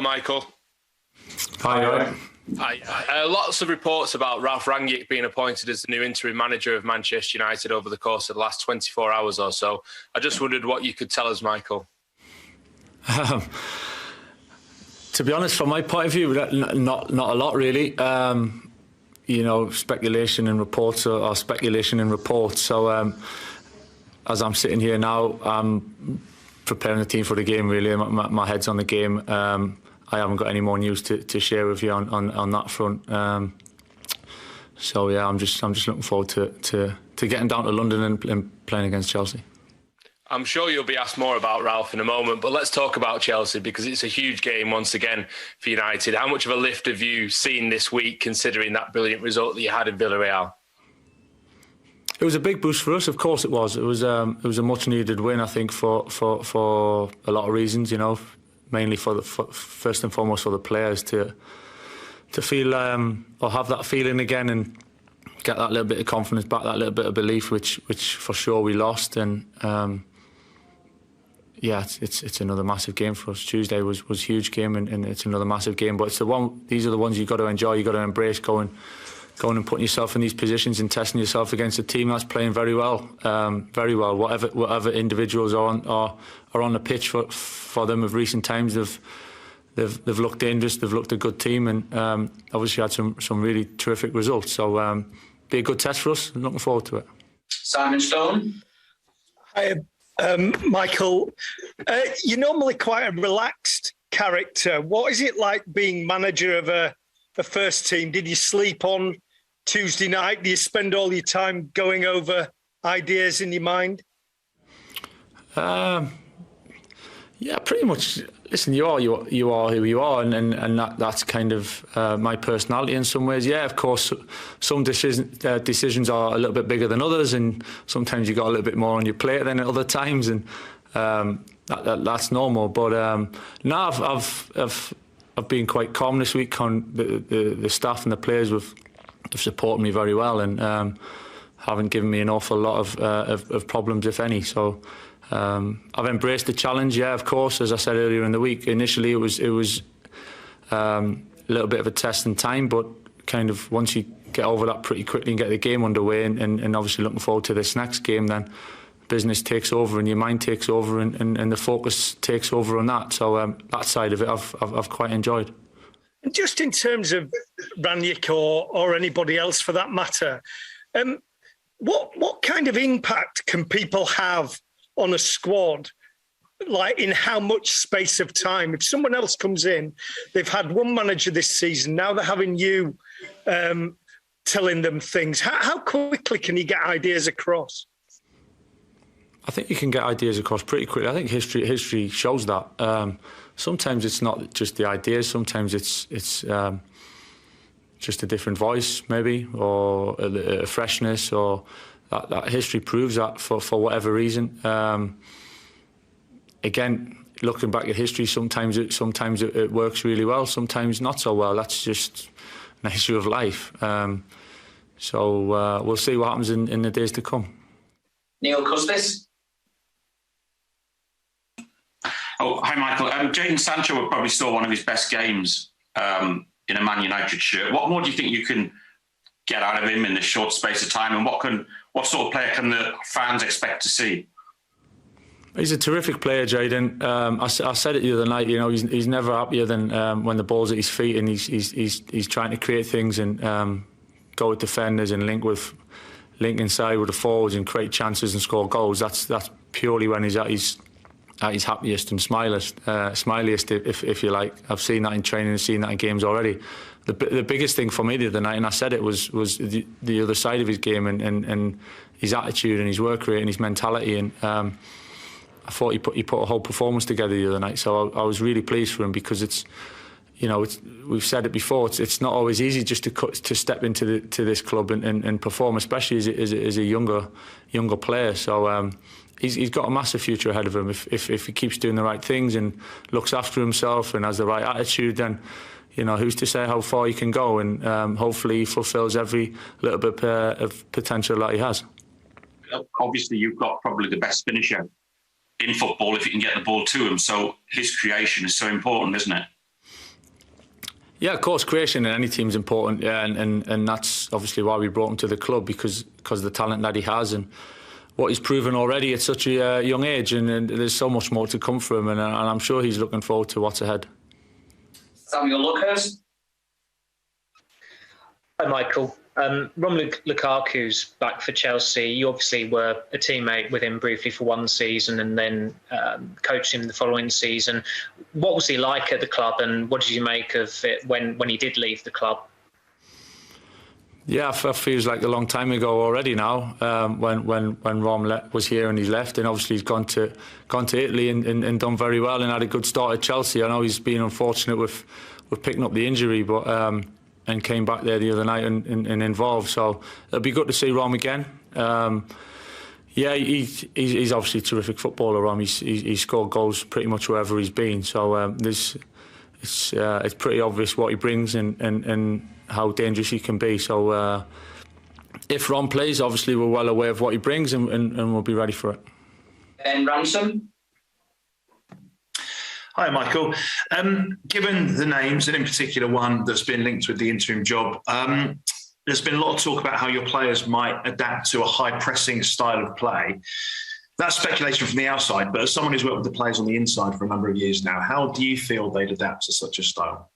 Michael. Hi. Hi. Lots of reports about Ralph Rangnick being appointed as the new interim manager of Manchester United over the course of the last 24 hours or so. I just wondered what you could tell us, Michael. To be honest, from my point of view, not a lot really. Speculation and reports are speculation and reports. So as I'm sitting here now, I'm preparing the team for the game. Really, my head's on the game. I haven't got any more news to share with you on that front. So yeah, I'm just looking forward to getting down to London and playing against Chelsea. I'm sure you'll be asked more about Ralph in a moment, but let's talk about Chelsea because it's a huge game once again for United. How much of a lift have you seen this week, considering that brilliant result that you had in Villarreal? It was a big boost for us, of course it was. It was a much needed win, I think, for a lot of reasons. Mainly first and foremost for the players to feel or have that feeling again and get that little bit of confidence back, that little bit of belief, which for sure we lost. And it's another massive game for us. Tuesday was a huge game, and it's another massive game. But these are the ones you've got to enjoy, you've got to embrace, going and putting yourself in these positions and testing yourself against a team that's playing very well. Whatever individuals are on the pitch for them of recent times, they've looked dangerous, they've looked a good team, and obviously had some really terrific results. So be a good test for us. I'm looking forward to it. Simon Stone. Hi, Michael. You're normally quite a relaxed character. What is it like being manager of a first team? Did you sleep on Tuesday night? Do you spend all your time going over ideas in your mind? Yeah, pretty much. Listen, you are who you are, and that's kind of my personality in some ways. Yeah, of course, some decisions are a little bit bigger than others, and sometimes you got a little bit more on your plate than at other times, and that's normal. But no, I've been quite calm this week. The staff and the players have supported me very well, and haven't given me an awful lot of problems, if any. So. I've embraced the challenge, yeah, of course. As I said earlier in the week, initially it was a little bit of a test in time, but kind of once you get over that pretty quickly and get the game underway, and obviously looking forward to this next game, then business takes over and your mind takes over, and the focus takes over on that. So that side of it I've quite enjoyed. And just in terms of Rangnick or anybody else for that matter, what kind of impact can people have on a squad, like in how much space of time? If someone else comes in, they've had one manager this season, now they're having you telling them things. How quickly can you get ideas across? I think you can get ideas across pretty quickly. I think history shows that. Sometimes it's not just the ideas, sometimes it's just a different voice maybe, or a freshness, or that history proves that for whatever reason. Again, looking back at history, sometimes it works really well, sometimes not so well. That's just an issue of life. So we'll see what happens in the days to come. Neil Custis. Oh, hi, Michael. Jadon Sancho probably saw one of his best games in a Man United shirt. What more do you think you can get out of him in this short space of time, and what sort of player can the fans expect to see? He's a terrific player, Jadon. I said it the other night. He's never happier than when the ball's at his feet and he's trying to create things and go with defenders and link inside with the forwards and create chances and score goals. That's purely when he's at his happiest and smiliest, if you like. I've seen that in training, I've seen that in games already. The biggest thing for me the other night, and I said it, was the other side of his game and his attitude and his work rate and his mentality. And I thought he put a whole performance together the other night. So I was really pleased for him, because we've said it before. It's not always easy just to step into this club and perform, especially as a younger player. So he's got a massive future ahead of him if he keeps doing the right things and looks after himself and has the right attitude. Then who's to say how far he can go, and hopefully he fulfills every little bit of potential that he has. Obviously, you've got probably the best finisher in football if you can get the ball to him. So his creation is so important, isn't it? Yeah, of course, creation in any team is important, yeah, and that's obviously why we brought him to the club because of the talent that he has and what he's proven already at such a young age, and there's so much more to come from him, and I'm sure he's looking forward to what's ahead. Samuel Lucas. Hi, Michael. Romelu Lukaku's back for Chelsea. You obviously were a teammate with him briefly for one season and then coached him the following season. What was he like at the club, and what did you make of it when he did leave the club? Yeah, it feels like a long time ago already now. When Rom was here and he's left, and obviously he's gone to Italy and done very well and had a good start at Chelsea. I know he's been unfortunate with picking up the injury, but and came back there the other night and involved. So it'll be good to see Rom again. Yeah, he's obviously a terrific footballer, Rom. He's scored goals pretty much wherever he's been. So it's pretty obvious what he brings and how dangerous he can be. So if Ron plays, obviously we're well aware of what he brings and we'll be ready for it. Ben Ransom. Hi, Michael. Given the names, and in particular one that's been linked with the interim job, there's been a lot of talk about how your players might adapt to a high-pressing style of play. That's speculation from the outside, but as someone who's worked with the players on the inside for a number of years now, how do you feel they'd adapt to such a style?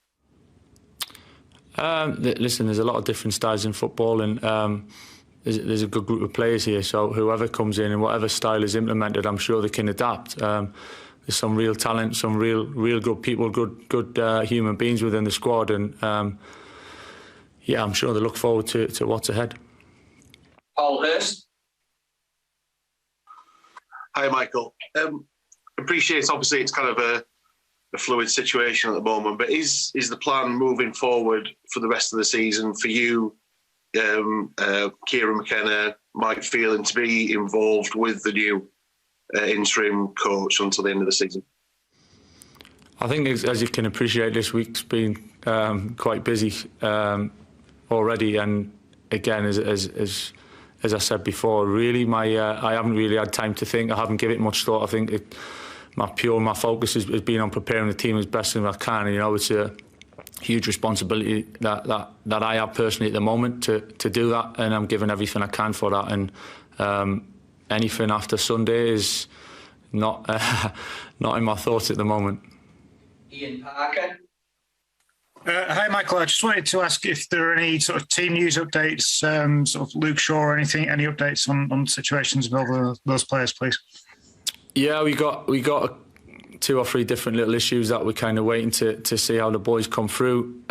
Listen, there's a lot of different styles in football, and there's a good group of players here, so whoever comes in and whatever style is implemented, I'm sure they can adapt. There's some real talent, some real good people, good human beings within the squad, and yeah, I'm sure they look forward to what's ahead. Paul Hurst. Hi, Michael. Appreciate, obviously, it's kind of a fluid situation at the moment, but is the plan moving forward for the rest of the season for you, Kieran McKenna, Mike Phelan, to be involved with the new interim coach until the end of the season? I think, as you can appreciate, this week's been quite busy already, and again, as I said before, really, I haven't really had time to think. I haven't given it much thought. I think my focus has been on preparing the team as best as I can. You know, it's a huge responsibility that I have personally at the moment to do that, and I'm giving everything I can for that. And anything after Sunday is not in my thoughts at the moment. Ian Parker. Hi, Michael. I just wanted to ask if there are any sort of team news updates, sort of Luke Shaw or anything, any updates on situations with those players, please? Yeah, we got 2 or 3 different little issues that we're kind of waiting to see how the boys come through.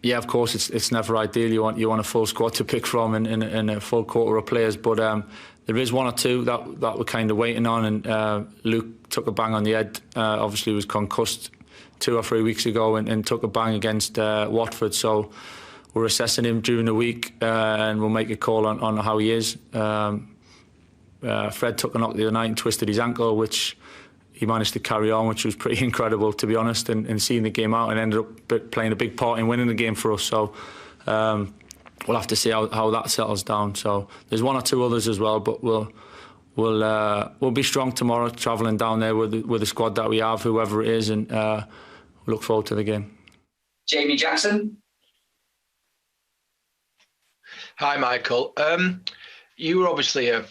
Yeah, of course, it's never ideal. You want a full squad to pick from and a full quarter of players, but there is 1 or 2 that we're kind of waiting on, and Luke took a bang on the head. Obviously, was concussed 2 or 3 weeks ago and took a bang against Watford. So we're assessing him during the week, and we'll make a call on how he is. Fred took a knock the other night and twisted his ankle, which he managed to carry on, which was pretty incredible, to be honest, and seeing the game out, and ended up playing a big part in winning the game for us. So we'll have to see how that settles down. So there's 1 or 2 others as well, but we'll be strong tomorrow, travelling down there with the squad that we have, whoever it is, and look forward to the game. Jamie Jackson. Hi, Michael. You were obviously a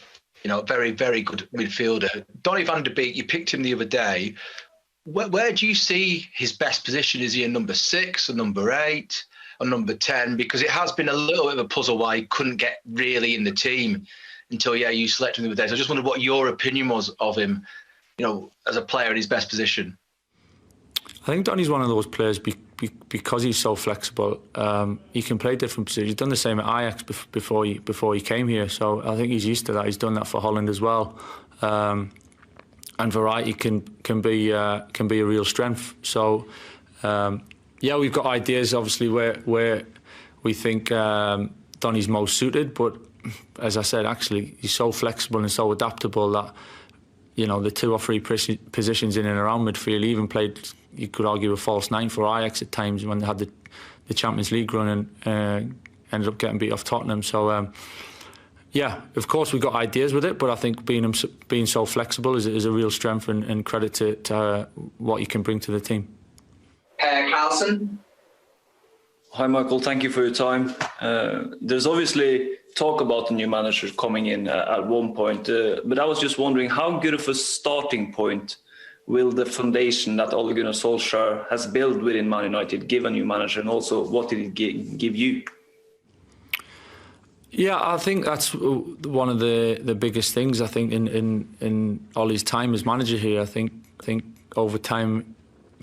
very, very good midfielder. Donny van der Beek, you picked him the other day. Where do you see his best position? Is he a number 6, a number 8, or number 10? Because it has been a little bit of a puzzle why he couldn't get really in the team until, you selected him the other day. So I just wondered what your opinion was of him, as a player in his best position. I think Donny's one of those players because he's so flexible. He can play different positions. He's done the same at Ajax before he came here, so I think he's used to that. He's done that for Holland as well, and variety can be a real strength. So we've got ideas obviously where we think Donny's most suited, but as I said, actually he's so flexible and so adaptable that the 2 or 3 positions in and around midfield. He even played, you could argue, a false 9 for Ajax at times when they had the Champions League run and ended up getting beat off Tottenham. So, of course we've got ideas with it, but I think being so flexible is a real strength and credit to what you can bring to the team. Per Carlson. Hi, Michael. Thank you for your time. There's obviously talk about the new manager coming in at one point, but I was just wondering how good of a starting point will the foundation that Ole Gunnar Solskjaer has built within Man United give a new manager, and also what did it give you? Yeah, I think that's one of the biggest things. I think in Ollie's time as manager here, I think over time,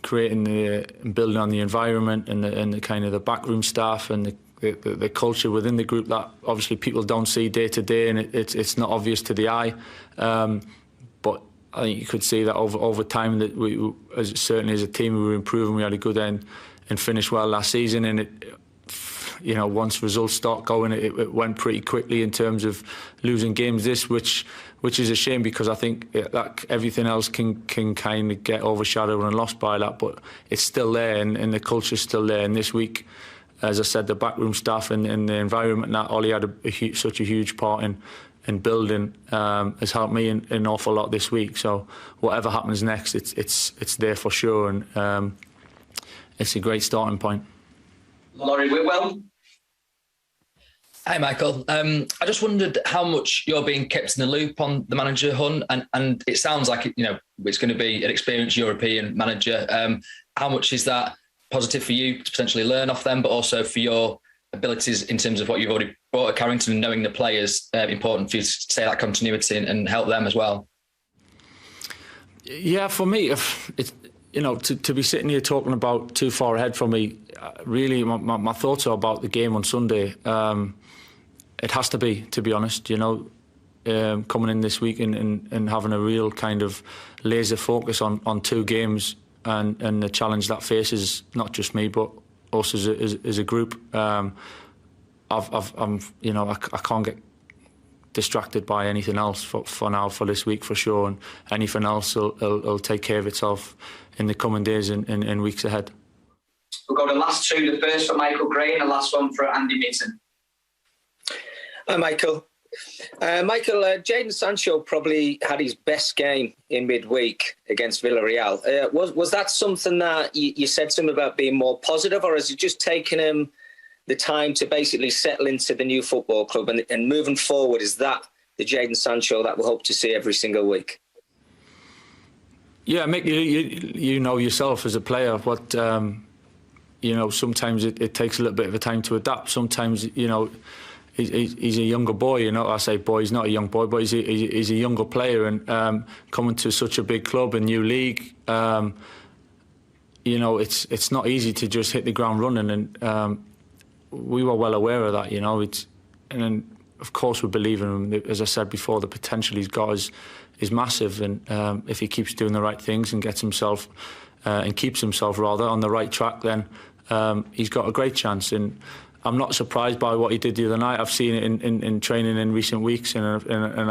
creating and building on the environment and the kind of the backroom staff and the culture within the group that obviously people don't see day to day, and it's not obvious to the eye. But I think you could see that over time that we, certainly as a team, we were improving. We had a good end and finished well last season, and once results start going, it went pretty quickly in terms of losing games which is a shame, because I think that everything else can kind of get overshadowed and lost by that, but it's still there, and the culture's still there. And this week, as I said, the backroom staff and the environment that Ollie had such a huge part in building has helped me an awful lot this week. So whatever happens next, it's there for sure, and it's a great starting point. Laurie Whitwell. Hi, Michael. I just wondered how much you're being kept in the loop on the manager hunt, and it sounds like it's going to be an experienced European manager. How much is that positive for you to potentially learn off them, but also for your abilities in terms of what you've already brought at Carrington and knowing the players? Important for you to stay that continuity and help them as well. Yeah, for me, if it's to be sitting here talking about too far ahead for me, really, my thoughts are about the game on Sunday. It has to be honest, coming in this week and having a real kind of laser focus on two games and the challenge that faces not just me but us as a group. I can't get distracted by anything else for now, for this week for sure, and anything else will take care of itself in the coming days and weeks ahead. We'll go to the last two. The first for Michael Gray and the last one for Andy Mitten. Hi, Michael. Jadon Sancho probably had his best game in midweek against Villarreal. Was that something that you said to him about being more positive, or has it just taken him the time to basically settle into the new football club, and moving forward, is that the Jadon Sancho that we'll hope to see every single week? Yeah, Mick, you know yourself as a player what sometimes it takes a little bit of a time to adapt. Sometimes he's a younger boy. I say boy, he's not a young boy, but he's a younger player, and coming to such a big club, a new league, it's not easy to just hit the ground running, and we were well aware of that. And then of course we believe in him. As I said before, the potential he's got is massive, and if he keeps doing the right things and gets himself and keeps himself rather on the right track, then he's got a great chance. And I'm not surprised by what he did the other night. I've seen it in training in recent weeks, and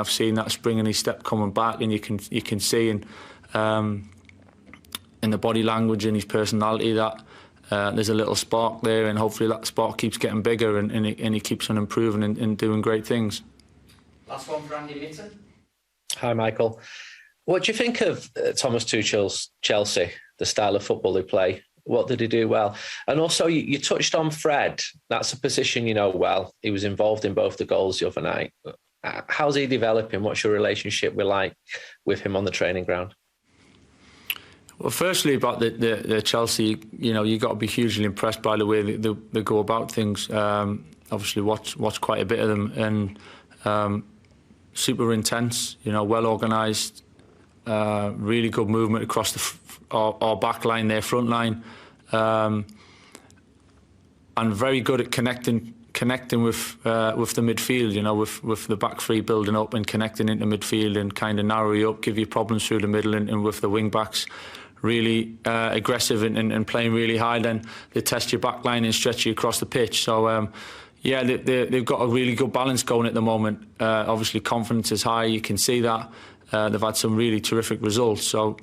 I've seen that spring in his step coming back, and you can see in the body language and his personality that there's a little spark there, and hopefully that spark keeps getting bigger, and he keeps on improving and doing great things. Last one for Andy Mitten. Hi, Michael. What do you think of Thomas Tuchel's Chelsea, the style of football they play? What did he do well? And also, you touched on Fred. That's a position you know well. He was involved in both the goals the other night. How's he developing? What's your relationship with him on the training ground? Well, firstly, about the Chelsea, you got to be hugely impressed by the way they go about things. Obviously, watch quite a bit of them, and super intense. Well organised. Really good movement across our back line, their front line, and very good at connecting with the midfield. With the back three building up and connecting into midfield and kind of narrow you up, give you problems through the middle, and with the wing backs really aggressive and playing really high, then they test your back line and stretch you across the pitch. So they've got a really good balance going at the moment. Obviously confidence is high, you can see that. They've had some really terrific results. So